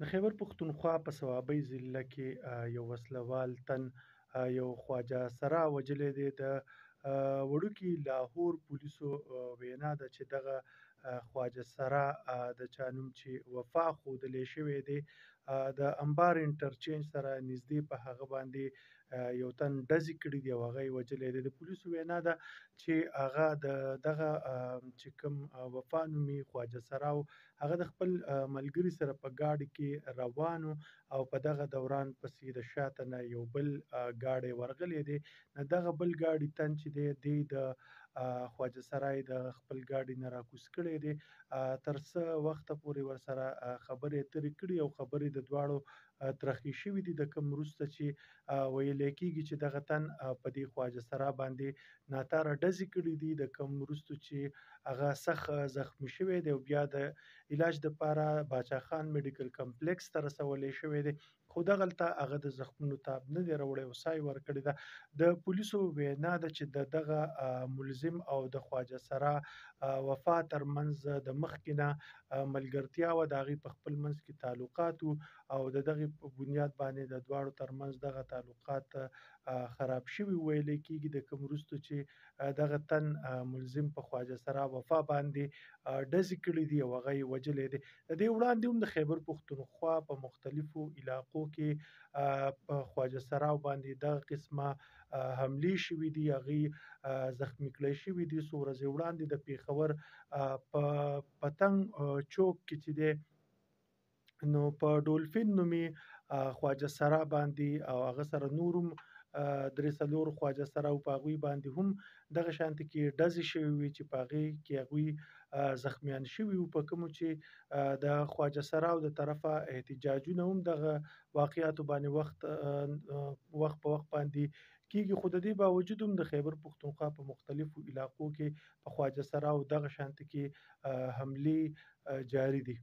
د خیبر پښتونخوا په صوابۍ ضلع کې یو وسلوال تن یو خواجه سرا وژلی دی. د وړوکي لاهور پولیسو وینا ده چې دغه خواجه سرا د چا نوم چې وفا ښودلی شوی دی، د انبار انټرچینج سره نږدې په هغه باندې یو تن ډزې کړي دي او هغه یې وژلی دی. د پولیسو وینا ده چې هغه دغه چې کوم وفا نومي خواجه سرا و، هغه د خپل ملګري سره په ګاډي کې روان و او په دغه دوران پسې د شاته نه یو بل ګاډی ورغلی دی. دغه بل ګاډي تن چې دی د خواجه سرا یې د خپل ګاډي نه راکوز کړی دی. تر څه وخته پورې ورسره خبرې اترې کړي او خبرې د دواړو ترخې شوي دي، د کوم وروسته چې ویلی کېږي چې دغه تن په دې خواجه سرا باندې ناتاره ډزې کړي دي، د کوم وروسته چې هغه سخت زخمي شوی دی او بیا د علاج دپاره باچا خان میډیکل کمپلیکس ته رسولی شوی دی، خو دغلته هغه د زخمونو تاب نه دی راوړی او ساه یې ورکړې ده. د پولیسو وینا ده چې د دغه ملزم او د خواجه سرا وفا ترمنځ د مخکې نه ملګرتیا وه، د هغې په خپل منځ کې تعلقات وو او د دغې په بنیاد باندې د دواړو ترمنځ دغه تعلقات خراب شوي ویلی کېږي، د کوم وروسته چې دغه تن ملزم په خواجه سرا وفا باندې ډزې کړي دي او هغه یې وژلی دی. د دې وړاندې هم د خیبر پښتونخوا په مختلفو علاقو کې په خواجه سرا باندې دغه قسمه حملې شوي دي، هغې زخمي کړی شوي دي. څو ورځې وړاندې د پېښور په پتنګ چوک کې چې دی نو په ډولفین نومې خواجه سرا باندې او هغه سره نور هم درې څلور خواجه سرا او په هغوی باندې هم دغه شانتې کې ډزې شوې وې چې په هغې کې هغوی زخمیان شوي وو، په کومو چې د خواجه سراو د طرفه احتجاجونه هم دغه واقعاتو باندې وخت په وخت باندې کېږي، خو د دې باوجود هم د خیبر پښتونخوا په مختلفو علاقو کې په خواجه سراو دغه شانتې کې حملې جاري دي.